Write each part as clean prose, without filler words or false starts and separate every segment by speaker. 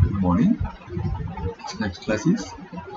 Speaker 1: Good morning. Next class is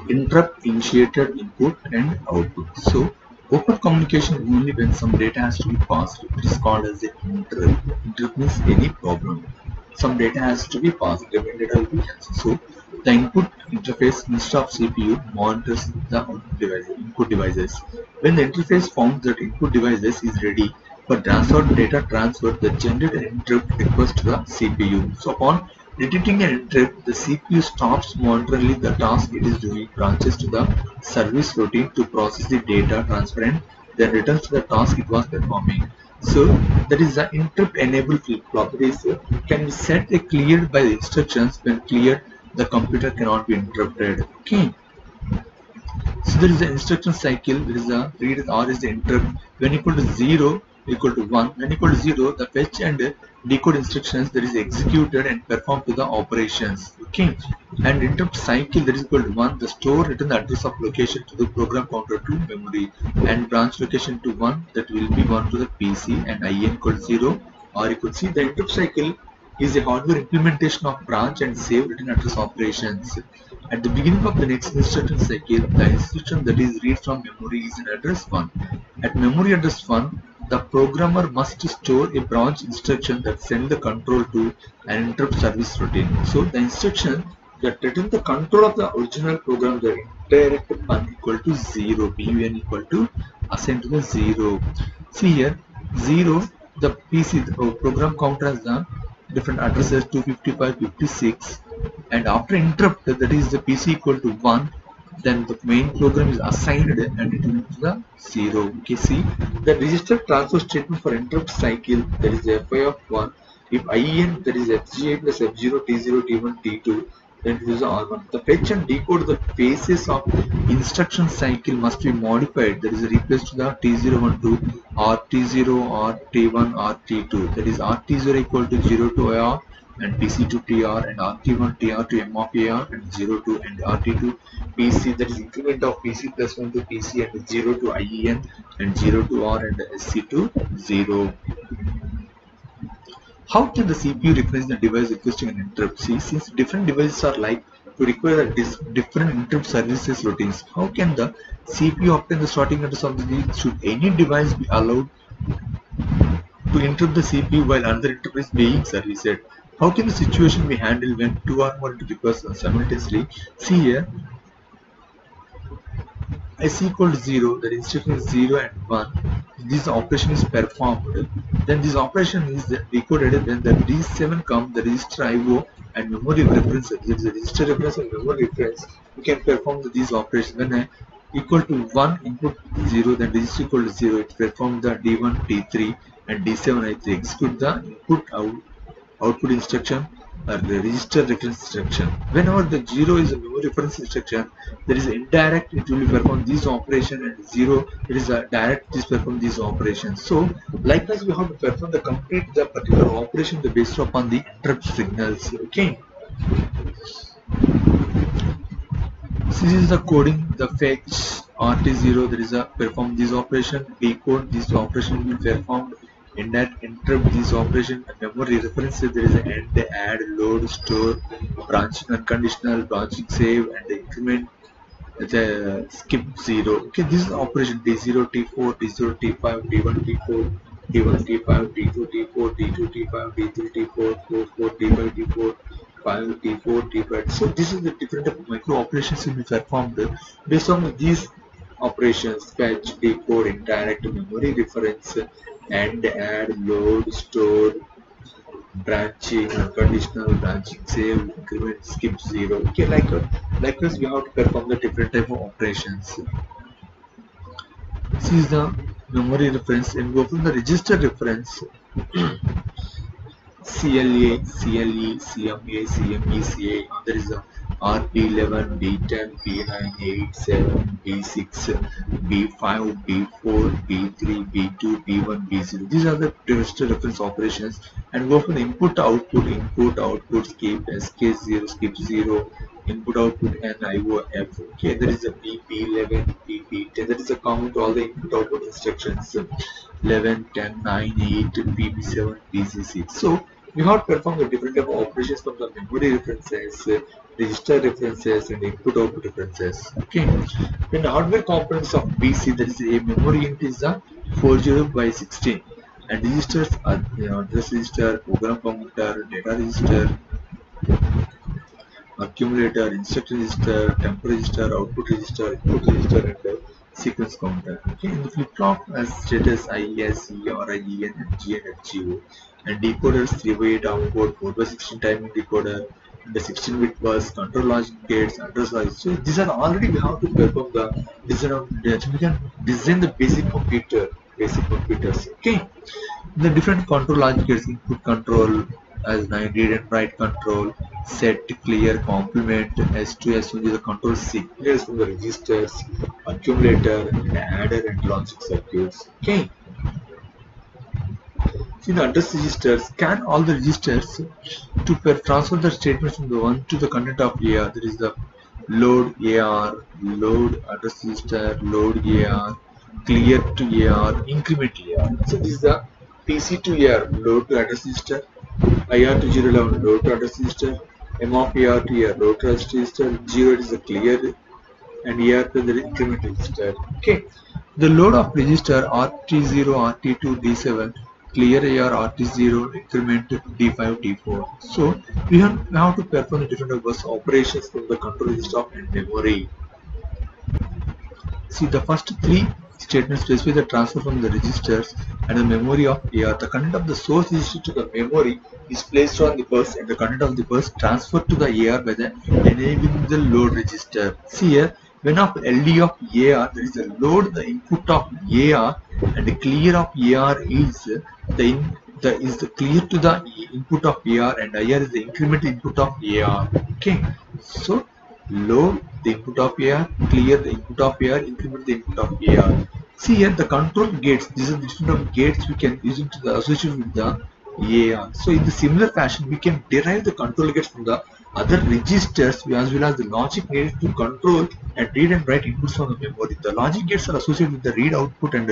Speaker 1: interrupt initiated input and output. So open communication only when some data has to be passed. It is called as an interrupt. Interrupt means any problem. Some data has to be passed. Different data will be cancelled. So the input interface instead of CPU monitors the output device, input devices. When the interface found that input devices is ready for transfer data transfer, the generated interrupt request to the CPU. So upon detecting an interrupt, the CPU stops momentarily the task it is doing, branches to the service routine to process the data transfer and then returns to the task it was performing. So that is the interrupt enable flip-flop. It is can be set cleared by the instructions. When cleared, the computer cannot be interrupted. Okay. So there is an instruction cycle, there is a read or is the interrupt. When equal to 0 equal to 1, when equal to 0, the fetch and decode instructions that is executed and performed to the operations. Okay. And interrupt cycle that is equal to 1, the store return the address of location to the program counter to memory and branch location to 1, that will be 1 to the PC, and IN equal to 0, or you could see the interrupt cycle is a hardware implementation of branch and save return address operations. At the beginning of the next instruction cycle, the instruction that is read from memory is in address 1. At memory address 1, the programmer must store a branch instruction that sends the control to an interrupt service routine. So the instruction that returns the control of the original program, the indirect bun equal to 0, bun equal to assigned to the 0. See here, 0, the PC, the program counter has the different addresses 255, 56, and after interrupt, that is the PC equal to 1, then the main program is assigned and it will be the 0. Okay, see the register transfer statement for interrupt cycle, that is the FI of 1. If IN, that is FGA plus F0, T0, T1, T2, then it is the R1. The fetch and decode the phases of instruction cycle must be modified, that is replaced to the T012 or T0 or T1 or T2, that is RT0 equal to 0 to AR and PC to TR and RT1 TR to M of AR and 0 to and RT2 PC, that is increment of PC plus 1 to PC and 0 to IEN and 0 to R and SC to 0. How can the CPU recognize the device requesting an interrupt? See, since different devices are like to require different interrupt services routines, how can the CPU obtain the starting address of the device? Should any device be allowed to interrupt the CPU while another interrupt is being serviced? How can the situation be handled when two or more requests are simultaneously? See here, S equal to 0, the instruction is 0 and 1. This operation is performed. Then this operation is decoded. When the D7 comes, the register IO and memory reference, there is a register reference and memory reference. We can perform these operations. When equal to 1 input 0, then register equal to 0, it perform the D1 T3 and D7 I3. Execute the input output instruction or the register reference instruction. Whenever the 0 is a memory reference instruction, there is indirect, it will perform this operation, and 0 it is a direct, this perform these operations. So likewise we have to perform the complete the particular operation based upon the interrupt signals. Okay, so this is the coding, the fetch RT0, there is a perform this operation, decode this operation will be performed, in that interrupt this operation, memory references, there is an end, add, load, store, branching unconditional, branching save, and the increment, the skip 0. Okay, this is the operation T0, T4, T0, T5, T1, T4, T1, T5, T2, T4, T2, T5, T3, T4, 4, 4, T5, T4, 5, T4, T5. So this is the different type of micro operations will be performed based on these operations: fetch, decode, indirect, memory reference, and add, load, store, branching, unconditional, branching, save, increment, skip 0. Okay, likewise we have to perform the different type of operations. This is the memory reference, and go from the register reference. CLA, CLE, CMA, CME, CA. There is a RP11, B10, B9, A7, B6, B5, B4, B3, B2, B1, B0. These are the register reference operations, and go for the input, output, skip, SK0, skip 0, input, output, and IOF. Okay, there is a BP11, BP10. That is a common to all the input, output instructions. 11, 10, 9, 8, BP7, PC6. So we have to perform the different type of operations from the memory references, register references, and input-output references. Okay. Then the hardware components of PC, that is a memory unit, is the 40 by 16, and registers are address register, program counter, data register, accumulator, instruction register, temp register, output register, input register, and sequence counter. Okay, in the flip-flop as status I, S, E, R, I, E, N, F, G, and F, G, O, and decoders 3x8 downboard, 4x16 timing decoder, and the 16-bit bus, control logic gates, address logic. So these are already we have to perform the design of that. We can design the basic computers. Okay, the different control logic gates, input control as 9 read and write control, set, clear, complement, S2, S1 is the control signals from the registers, accumulator, and adder and logic circuits. Okay. See the address registers scan all the registers to transfer the statements from the one to the content of AR. There is the load AR, load address register, load AR, clear to AR, increment AR. So this is the PC to AR, load to address register, IR to 011, load to address register, M of AR to AR, load to address register, 0 is the clear, and AR to the increment register. Okay. The load of register RT0, RT2, D7, clear AR, RT0, increment D5, D4. So we have to perform the different bus operations from the control register and memory. See the first three statements specify the transfer from the registers and the memory of AR. The content of the source register to the memory is placed on the bus, and the content of the bus transferred to the AR by the enabling the load register. See here, when of LD of AR, there is a load the input of AR, and the clear of AR is the clear to the input of AR, and IR is the increment input of AR. Okay, so load the input of AR, clear the input of AR, increment the input of AR. See here the control gates. These are the different gates we can use to the association with the AR. So in the similar fashion, we can derive the control gates from the other registers as well as the logic needed to control and read and write inputs from the memory. The logic gates are associated with the read output, and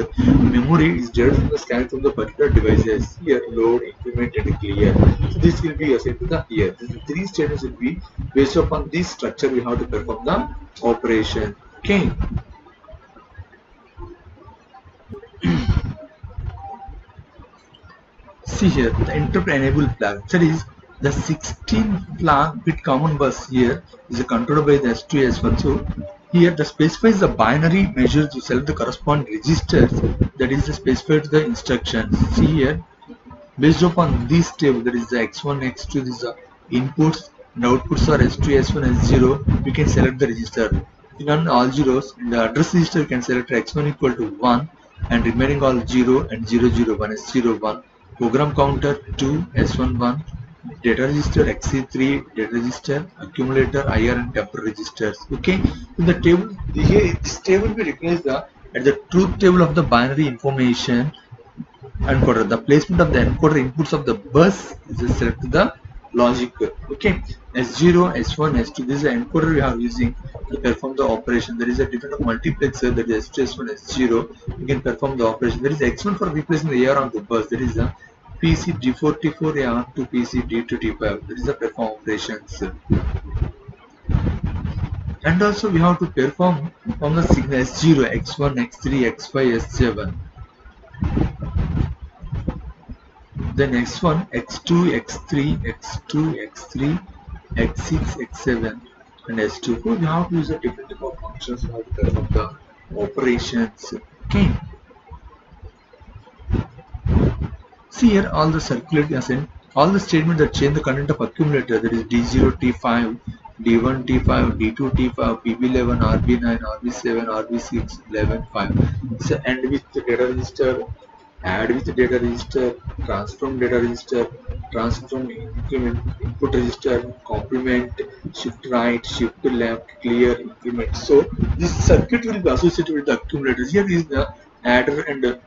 Speaker 1: memory is derived from the scan from the particular devices. Here load, increment, and clear. So this will be assigned to the here. The three statements will be based upon this structure. We have to perform the operation. Okay. See here the interrupt enable flag. That is the 16-bit common bus here is controlled by the S2, S1. So here the specifies the binary measure to select the corresponding registers, that is the specified the instructions. See here, based upon this table, that is the X1, X2, this is the inputs and outputs are S2, S1, S0. We can select the register. In all zeros, in the address register, you can select X1 equal to 1 and remaining all 0 and 0, 0, 1 is 0, 1. Program counter 2, S1, 1. Data register XC3, data register, accumulator, IR, and temp registers. Okay, in the table here, this table will replace the at the truth table of the binary information encoder. The placement of the encoder inputs of the bus is select the logic. Okay, S0, S1, S2. This is the encoder we are using to perform the operation. There is a different multiplexer, that is S2, S1, S0. You can perform the operation. There is X1 for replacing the AR on the bus. There is a PC D4, T4, AR to PC D2, T5. That is the perform operations. And also we have to perform on the signal S0, X1, X3, X5, S7. Then X1, X2, X3, X2, X3, X6, X7, and S2. So we have to use a different type of functions to perform the operations. Okay. See here all the circulating all the statements that change the content of accumulator, that is D0, T5, D1, T5, D2, T5, PB11, RB9, RB7, RB6, 11, 5. So end with the data register, add with the data register, transform data register, transform increment, input register, complement, shift right, shift left, clear, increment. So this circuit will be associated with the accumulators. Here is the adder and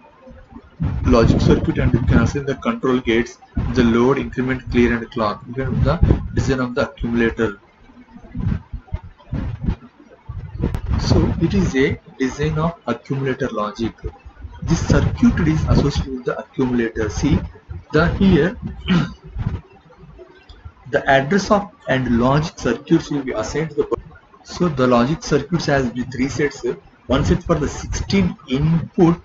Speaker 1: logic circuit, and you can assign the control gates, the load, increment, clear, and clock. You can the design of the accumulator. So it is a design of accumulator logic. This circuit is associated with the accumulator. See the here the address of and logic circuits will be assigned to the. So the logic circuits has the 3 sets. One set for the 16 input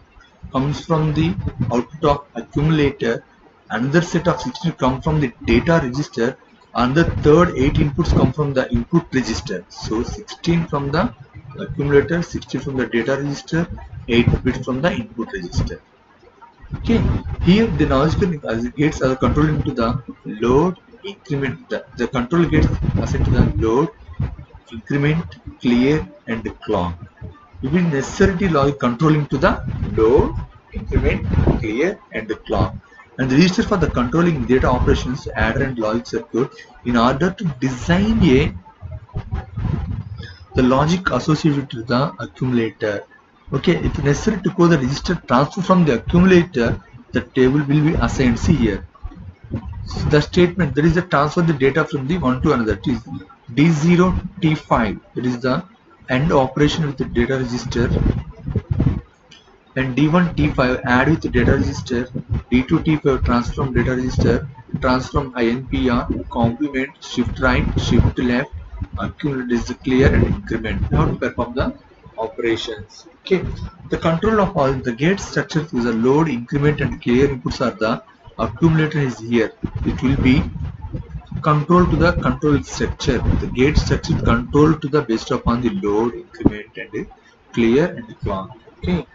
Speaker 1: comes from the output of accumulator. Another set of 16 come from the data register. And the third 8 inputs come from the input register. So 16 from the accumulator, 16 from the data register, 8 bits from the input register. Okay, here the logical gates are controlling to the load, increment. The control gates assigned to the load, increment, clear, and clock. It will necessarily logic controlling to the load, increment, clear, and clock. And the register for the controlling data operations, adder and logic circuit, in order to design the logic associated with the accumulator. Okay, if necessary to code the register transfer from the accumulator, the table will be assigned. See here, so the statement, there is a transfer the data from the one to another. It is D0 T5. That is the AND operation with the data register. And D1 T5 add with the data register. D2 T5 transfer from data register. Transfer from INPR, complement, shift right, shift left, accumulate is the clear, and increment. We have to perform the operations. Okay, the control of all the gate structures is a load, increment, and clear inputs are the accumulator is here. It will be control to the control structure. The gate structure is controlled to the based upon the load, increment, and clear and clock. Okay.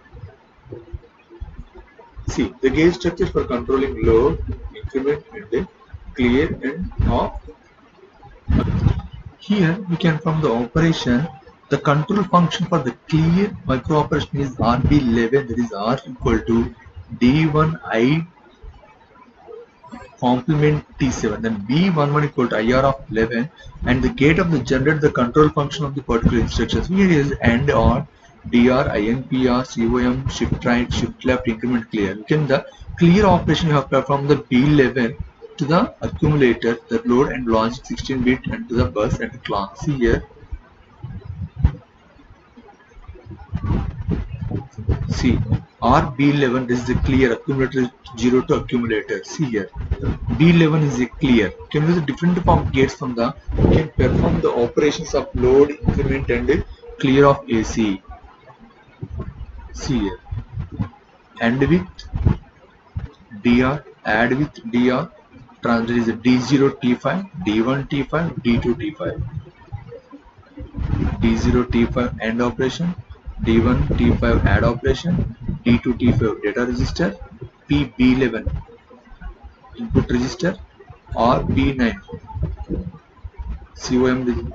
Speaker 1: See, the gate structure for controlling load, increment, and clear and off. Here we can from the operation, the control function for the clear micro operation is RB11, that is R equal to D1I complement T7, then B11 equal to IR of 11, and the gate of the generate the control function of the particular instructions. Here is AND OR, DR, INPR, COM, shift right, shift left, increment, clear. Can the clear operation you have performed the B11 to the accumulator, the load and logic 16-bit, and to the bus and clock. See here. See, RB11 is the clear, accumulator 0 to accumulator. See here, B11 is a clear. Can use a different type of gates from the, can perform the operations of load, increment, and clear of AC. See here, AND with DR, add with DR, transfer is a D0 T5, D1 T5, D2 T5. D0 T5 AND operation, D1 T5 add operation, D2 T5 data register, PB11 input register, or B9 COM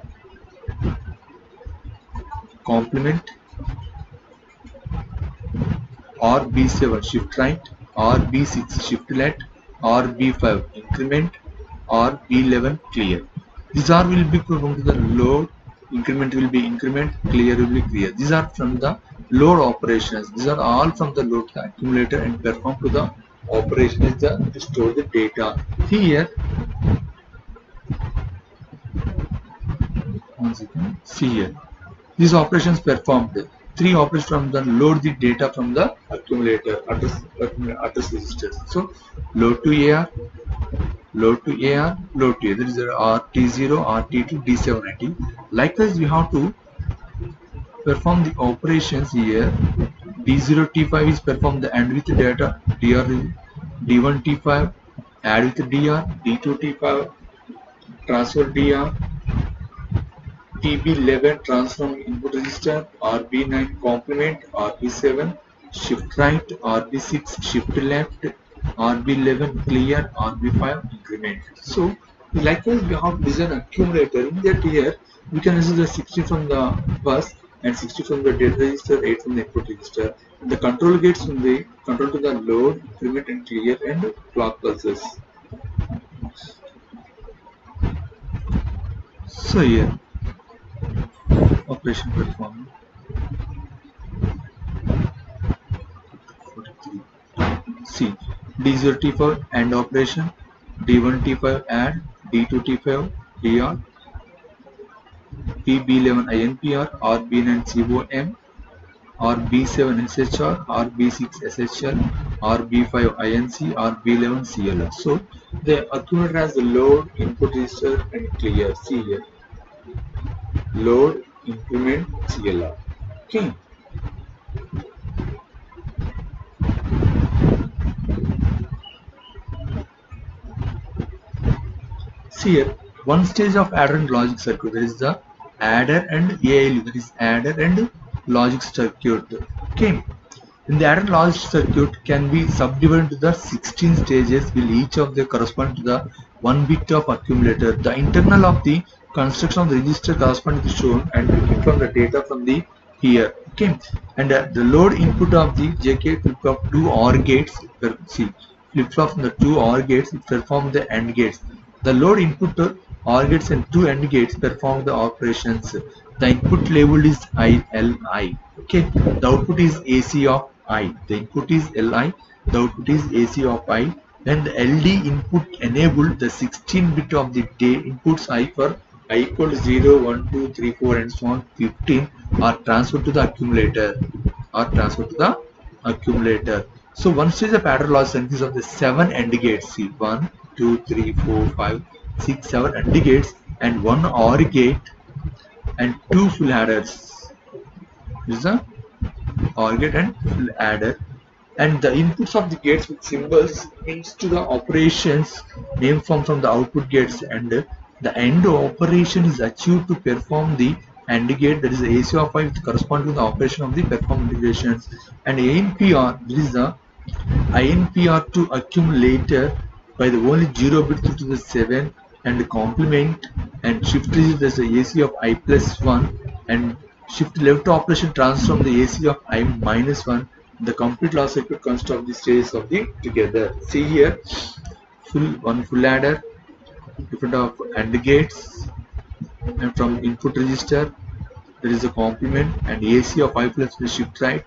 Speaker 1: complement, or B7 shift right, or B6 shift left, or B5 increment, or B11 clear. These are will be performed to the load, increment will be increment, clear will be clear. These are from the load operations. These are all from the load accumulator and perform to the operation is to store the data. Here, one second. See here, these operations performed. 3 operations from the load the data from the accumulator address registers. So load to AR, load to AR, load to AR. There is a RT0, RT2, D790. Likewise, we have to perform the operations here. D0 T5 is perform the AND with the data, DR, D1 T5 add with the DR, D2 T5 transfer DR, TB11 transform input register, RB9 complement, RB7 shift right, RB6 shift left, RB11 clear, RB5 increment. So likewise we have design accumulator. In that here we can use the 60 from the bus and 60 from the data register, 8 from the input register. And the control gates from the control to the load, increment and clear, and clock pulses. So here operation performed. 43. See, D0 T5 AND operation, D1 T5 add, D2 T5 DR, PB11 INPR, RB9 COM, RB7 SHR, RB6 SHL, RB5 INC, RB11 CLR. So The accumulator has the load, input register, and clear. See here, load, increment, CLR. Okay. See here, one stage of adder and logic circuit. There is the adder and ALU. That is adder and logic circuit. Okay. In the adder logic circuit can be subdivided into the 16 stages, will each of them correspond to the 1 bit of accumulator. The internal of the construction of the register corresponding to shown and looking from the data from the here. Okay, and the load input of the JK flip-flop 2 OR gates. See, flip-flop from the 2 OR gates perform the AND gates. The load input OR gates and 2 AND gates perform the operations. The input labeled is ILI. Okay, the output is AC of I. The input is LI. The output is AC of I. Then the LD input enabled the 16 bit of the day inputs I for I equal to 0, 1, 2, 3, 4 and so on 15 are transferred to the accumulator. So one stage of adder logic consists of the 7 AND gates. See, 1, 2, 3, 4, 5, 6, 7 AND gates and 1 OR gate and 2 full adders. This is the OR gate and full adder. And the inputs of the gates with symbols means to the operations name from the output gates, and the end operation is achieved to perform the AND gate, that is the AC of I, which corresponds to the operation of the perform integrations. And INPR, this is the INPR to accumulator by the only 0 bit to the 7 and complement and shift register as the AC of I plus 1 and shift left operation transfer from the AC of I minus 1. The complete logic circuit consists of the stages of the together. See here, one full adder, different of AND gates, and from input register there is a complement and AC of I plus the shift right,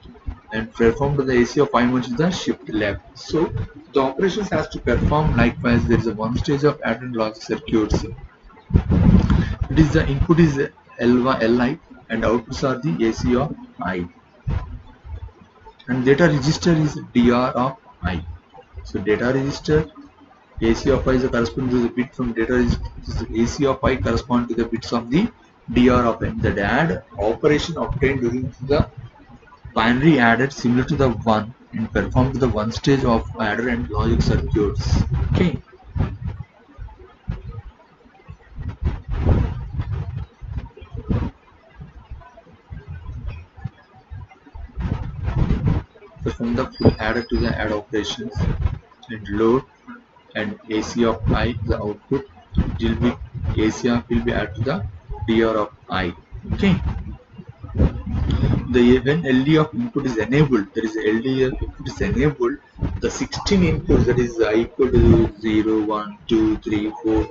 Speaker 1: and perform to the AC of I minus the shift left. So the operations has to perform likewise. There is a one stage of adder and logic circuits. It is the input is LI and outputs are the AC of I. And data register is DR of I. So data register, AC of I is corresponding to the bit from data register. AC of I correspond to the bits of the DR of I. The add operation obtained during the binary adder similar to the one and performed to the one stage of adder and logic circuits. Okay. So from the full adder to the add operations and load and AC of I, the output will be AC of will be added to the DR of I. Okay. When LD of input is enabled, there is LD of input is enabled, the 16 inputs, that is I equal to 0, 1, 2, 3, 4,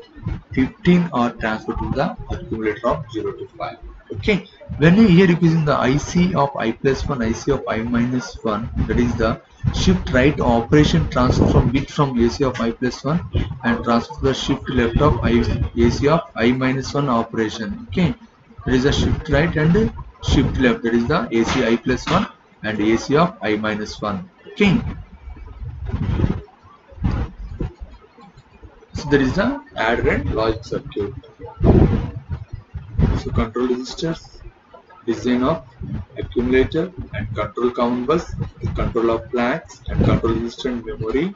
Speaker 1: 15 are transferred to the accumulator of 0 to 5. Okay. When you here using the IC of I plus 1, IC of I minus 1, that is the shift right operation transfer from bit from AC of I plus 1 and transfer to the shift left of AC of I minus 1 operation. Okay. There is a shift right and shift left, that is the AC I plus 1 and AC of I minus 1. Okay. So there is the adder and logic circuit. So control registers, design of accumulator and control count bus, control of flags and control register and memory,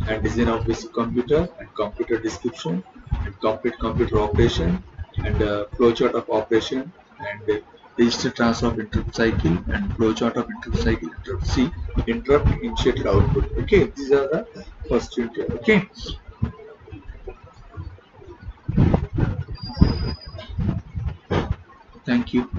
Speaker 1: and design of basic computer and computer description and complete computer operation and flowchart of operation and register transfer of interrupt cycle and flowchart of interrupt cycle, interrupt C, interrupt initiated output. Okay, these are the first unit. Okay. Thank you.